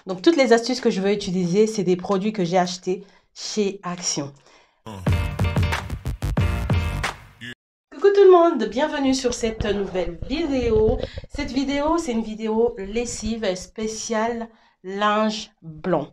Donc, toutes les astuces que je veux utiliser, c'est des produits que j'ai achetés chez Action. Coucou tout le monde, bienvenue sur cette nouvelle vidéo. Cette vidéo, c'est une vidéo lessive spéciale linge blanc.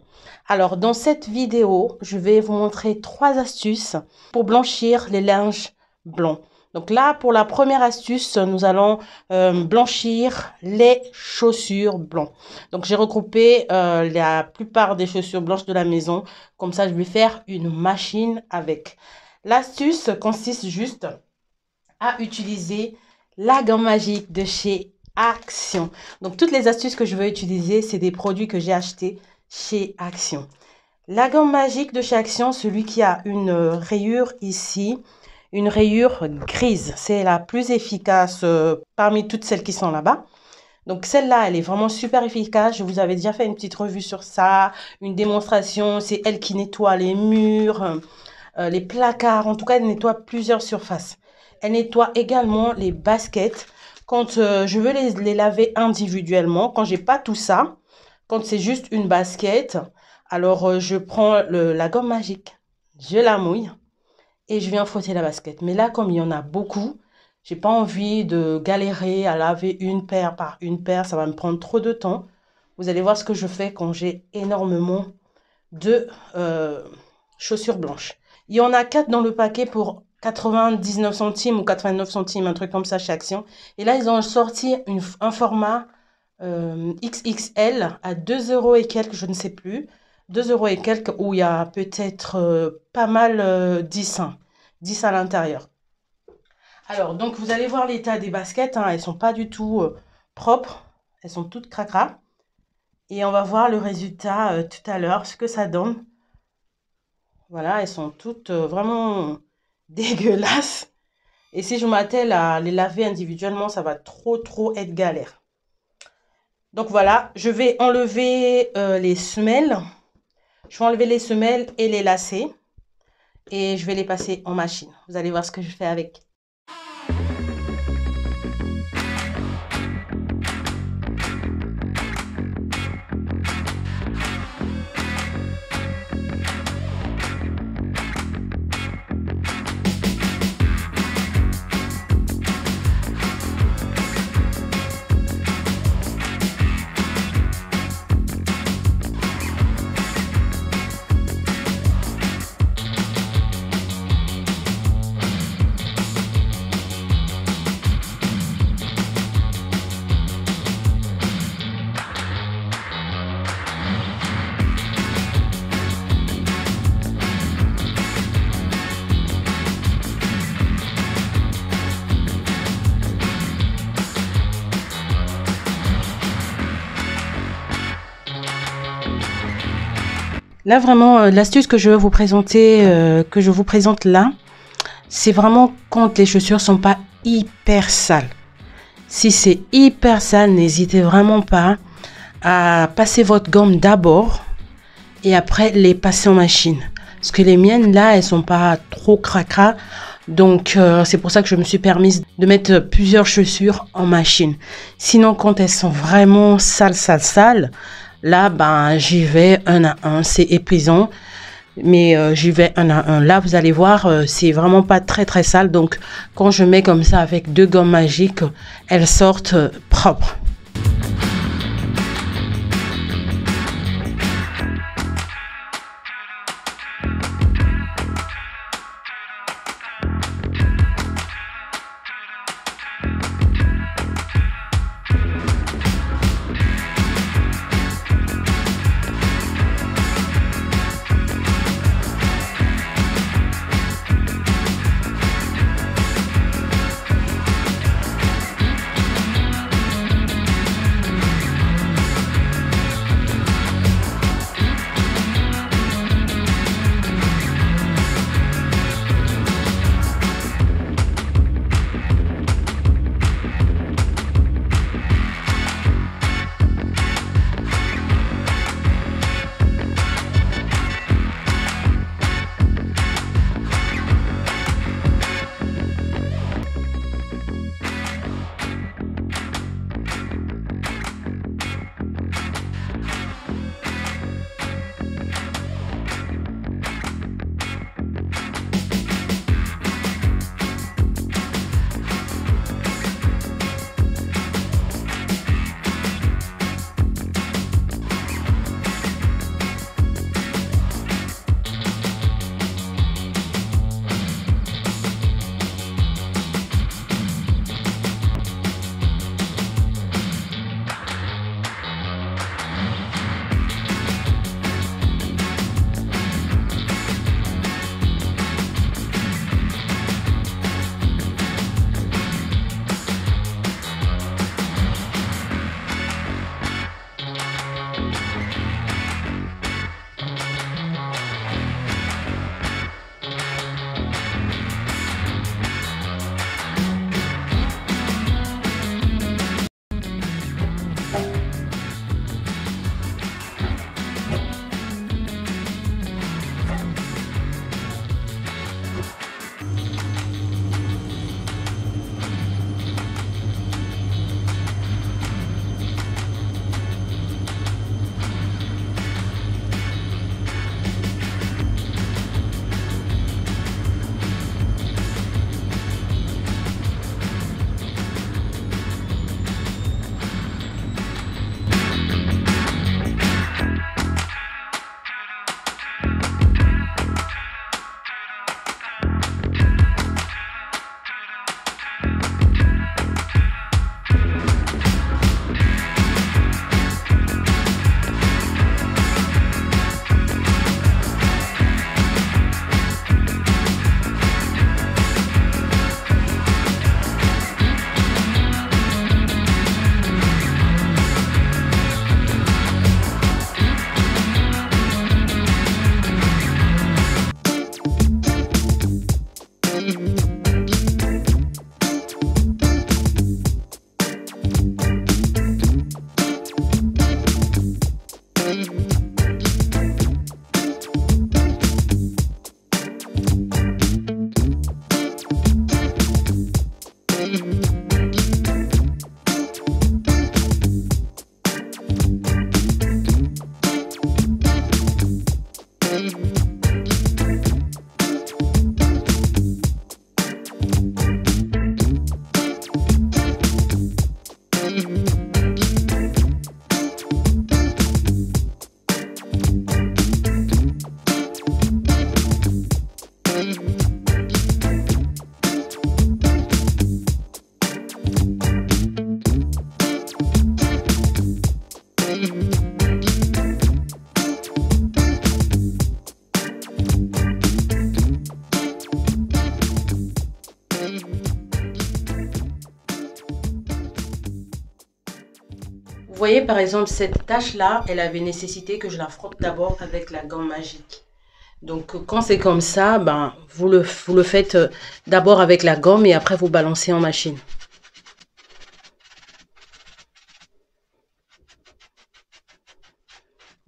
Alors, dans cette vidéo, je vais vous montrer 3 astuces pour blanchir les linges blancs. Donc là, pour la première astuce, nous allons blanchir les chaussures blancs. Donc, j'ai regroupé la plupart des chaussures blanches de la maison. Comme ça, je vais faire une machine avec. L'astuce consiste juste à utiliser la gomme magique de chez Action. Donc, toutes les astuces que je veux utiliser, c'est des produits que j'ai achetés chez Action. La gomme magique de chez Action, celui qui a une rayure ici, une rayure grise. C'est la plus efficace parmi toutes celles qui sont là-bas. Donc, celle-là, elle est vraiment super efficace. Je vous avais déjà fait une petite revue sur ça, une démonstration. C'est elle qui nettoie les murs, les placards. En tout cas, elle nettoie plusieurs surfaces. Elle nettoie également les baskets. Quand je veux les laver individuellement, quand j'ai pas tout ça, quand c'est juste une basket, alors je prends la gomme magique, je la mouille et je viens frotter la basket. Mais là, comme il y en a beaucoup, j'ai pas envie de galérer à laver une paire par une paire. Ça va me prendre trop de temps. Vous allez voir ce que je fais quand j'ai énormément de chaussures blanches. Il y en a 4 dans le paquet pour 99 centimes ou 89 centimes, un truc comme ça chez Action. Et là, ils ont sorti un format XXL à 2 euros et quelques, je ne sais plus. 2 euros et quelques, où il y a peut-être pas mal 10, 10 à l'intérieur. Alors, donc, vous allez voir l'état des baskets. Elles ne sont pas du tout propres. Elles sont toutes cracra. Et on va voir le résultat tout à l'heure, ce que ça donne. Voilà, elles sont toutes vraiment dégueulasses. Et si je m'attelle à les laver individuellement, ça va trop être galère. Donc voilà, je vais enlever les semelles. Je vais enlever les semelles et les lacets. Et je vais les passer en machine. Vous allez voir ce que je fais avec. Là, vraiment, l'astuce que je veux vous présenter, que je vous présente là, c'est vraiment quand les chaussures sont pas hyper sales. Si c'est hyper sale, n'hésitez vraiment pas à passer votre gomme d'abord et après les passer en machine. Parce que les miennes, là, elles sont pas trop cracra. Donc, c'est pour ça que je me suis permise de mettre plusieurs chaussures en machine. Sinon, quand elles sont vraiment sales, là, ben, j'y vais un à un. C'est épuisant, mais j'y vais un à un. Là, vous allez voir, c'est vraiment pas très sale. Donc, quand je mets comme ça avec 2 gommes magiques, elles sortent propres. Vous voyez par exemple cette tache-là, elle avait nécessité que je la frotte d'abord avec la gomme magique. Donc quand c'est comme ça, ben, vous le faites d'abord avec la gomme et après vous balancez en machine.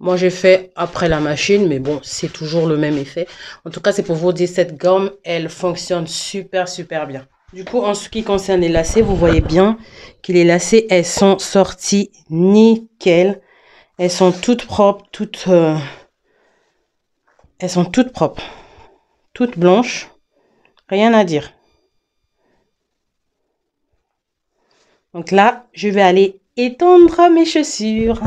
Moi, j'ai fait après la machine, mais bon, c'est toujours le même effet. En tout cas, c'est pour vous dire, cette gomme, elle fonctionne super, super bien. Du coup, en ce qui concerne les lacets, vous voyez bien que les lacets, elles sont sorties nickel. Elles sont toutes propres, elles sont toutes propres, toutes blanches. Rien à dire. Donc là, je vais aller étendre mes chaussures.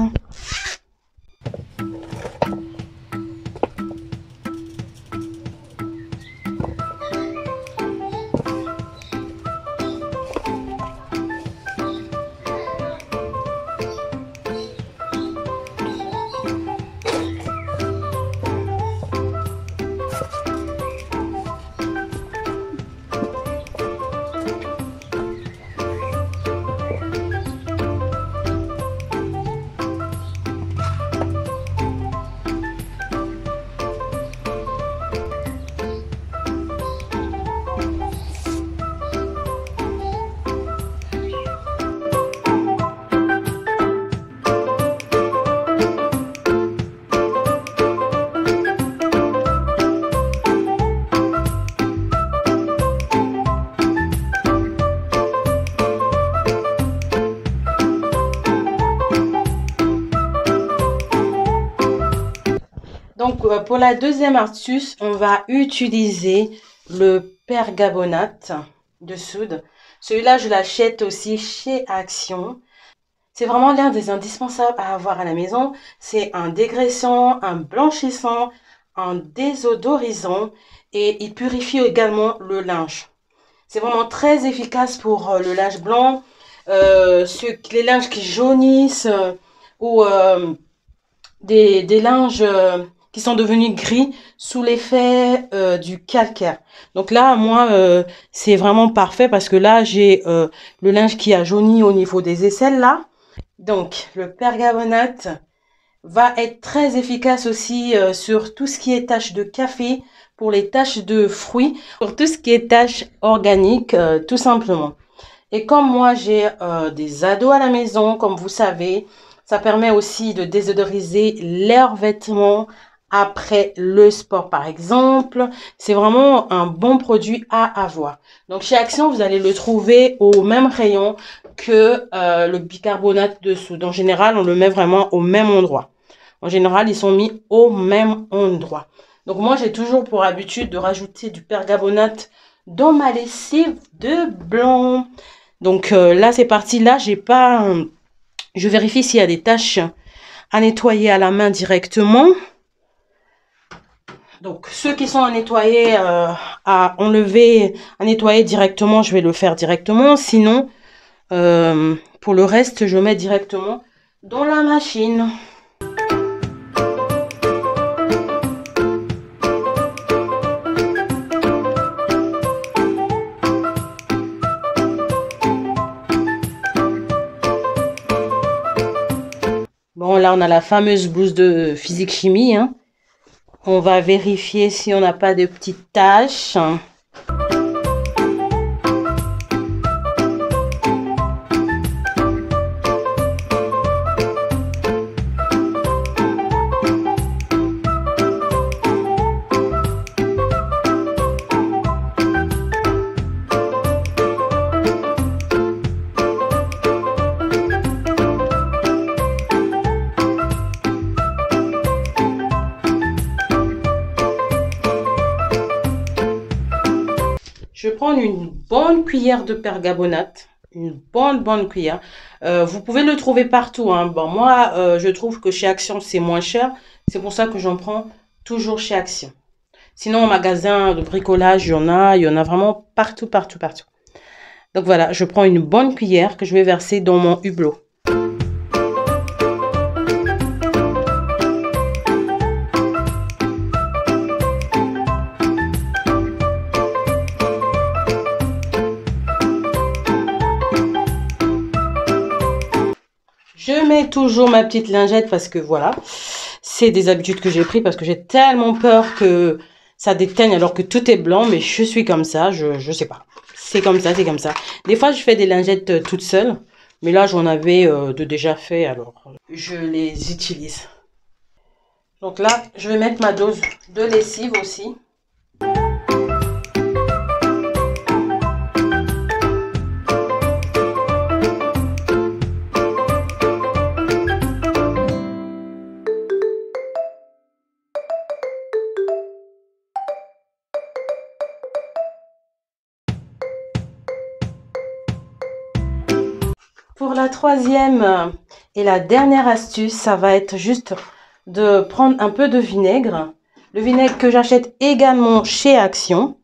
Donc, pour la deuxième astuce, on va utiliser le pergabonate de soude. Celui-là, je l'achète aussi chez Action. C'est vraiment l'un des indispensables à avoir à la maison. C'est un dégraissant, un blanchissant, un désodorisant et il purifie également le linge. C'est vraiment très efficace pour le linge blanc, les linges qui jaunissent ou des linges qui sont devenus gris sous l'effet du calcaire. Donc là, moi, c'est vraiment parfait parce que là, j'ai le linge qui a jauni au niveau des aisselles là. Donc, le pergabonate va être très efficace aussi sur tout ce qui est taches de café, pour les taches de fruits, pour tout ce qui est taches organiques, tout simplement. Et comme moi, j'ai des ados à la maison, comme vous savez, ça permet aussi de désodoriser leurs vêtements après le sport, par exemple. C'est vraiment un bon produit à avoir. Donc, chez Action, vous allez le trouver au même rayon que le bicarbonate de soude. En général, on le met vraiment au même endroit. En général, ils sont mis au même endroit. Donc, moi, j'ai toujours pour habitude de rajouter du pergabonate dans ma lessive de blanc. Donc, là, c'est parti. Là, j'ai pas... je vérifie s'il y a des taches à nettoyer à la main directement. Donc, ceux qui sont à nettoyer, à enlever, à nettoyer directement, je vais le faire directement. Sinon, pour le reste, je mets directement dans la machine. Bon, là, on a la fameuse blouse de physique-chimie, hein. On va vérifier si on n'a pas de petites taches. Je vais prendre une bonne cuillère de pergabonate, une bonne cuillère. Vous pouvez le trouver partout, hein. Bon, moi, je trouve que chez Action, c'est moins cher. C'est pour ça que j'en prends toujours chez Action. Sinon, au magasin de bricolage, il y en a vraiment partout. Donc voilà, je prends une bonne cuillère que je vais verser dans mon hublot. Je mets toujours ma petite lingette parce que voilà, c'est des habitudes que j'ai prises parce que j'ai tellement peur que ça déteigne alors que tout est blanc, mais je suis comme ça, je sais pas. C'est comme ça, c'est comme ça. Des fois, je fais des lingettes toutes seules, mais là, j'en avais de déjà fait, alors je les utilise. Donc là, je vais mettre ma dose de lessive aussi. Pour la troisième et la dernière astuce, ça va être juste de prendre un peu de vinaigre. Le vinaigre que j'achète également chez Action.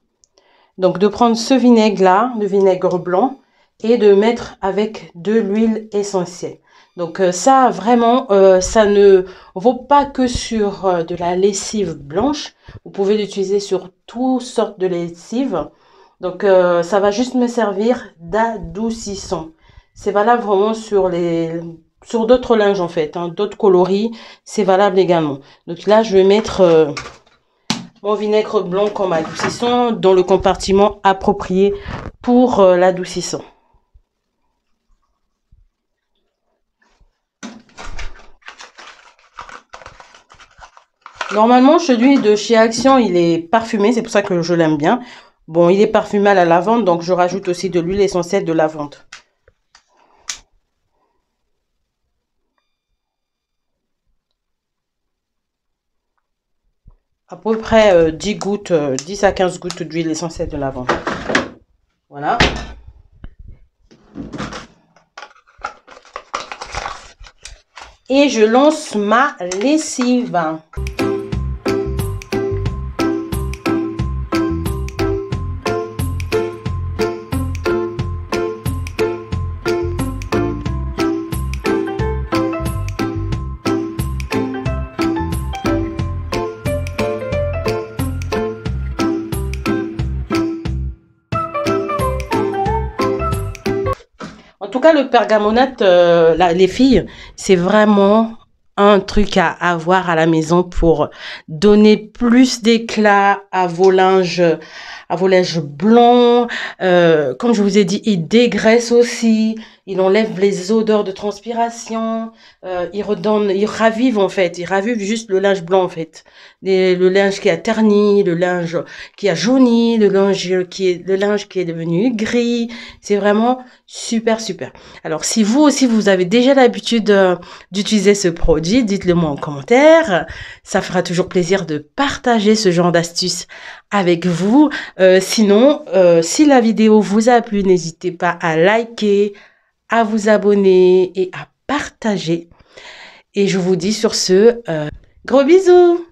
Donc de prendre ce vinaigre-là, le vinaigre blanc, et de mettre avec de l'huile essentielle. Donc ça, vraiment, ça ne vaut pas que sur de la lessive blanche. Vous pouvez l'utiliser sur toutes sortes de lessives. Donc ça va juste me servir d'adoucissant. C'est valable vraiment sur d'autres linges en fait, hein, d'autres coloris, c'est valable également. Donc là, je vais mettre mon vinaigre blanc comme adoucissant dans le compartiment approprié pour l'adoucissant. Normalement, celui de chez Action, il est parfumé, c'est pour ça que je l'aime bien. Bon, il est parfumé à la lavande, donc je rajoute aussi de l'huile essentielle de lavande. À peu près 10 gouttes, 10 à 15 gouttes d'huile essentielle de lavande. Voilà. Et je lance ma lessive. En tout cas, le pergamonate, les filles, c'est vraiment un truc à avoir à la maison pour donner plus d'éclat à vos linges blancs. Comme je vous ai dit, il dégraisse aussi, il enlève les odeurs de transpiration, il ravive en fait, il ravive juste le linge blanc en fait. Le linge qui a terni, le linge qui a jauni, le linge qui est devenu gris. C'est vraiment super, super. Alors, si vous aussi, vous avez déjà l'habitude d'utiliser ce produit, dites-le moi en commentaire. Ça fera toujours plaisir de partager ce genre d'astuces avec vous. Sinon, si la vidéo vous a plu, n'hésitez pas à liker, à vous abonner et à partager. Et je vous dis sur ce, gros bisous!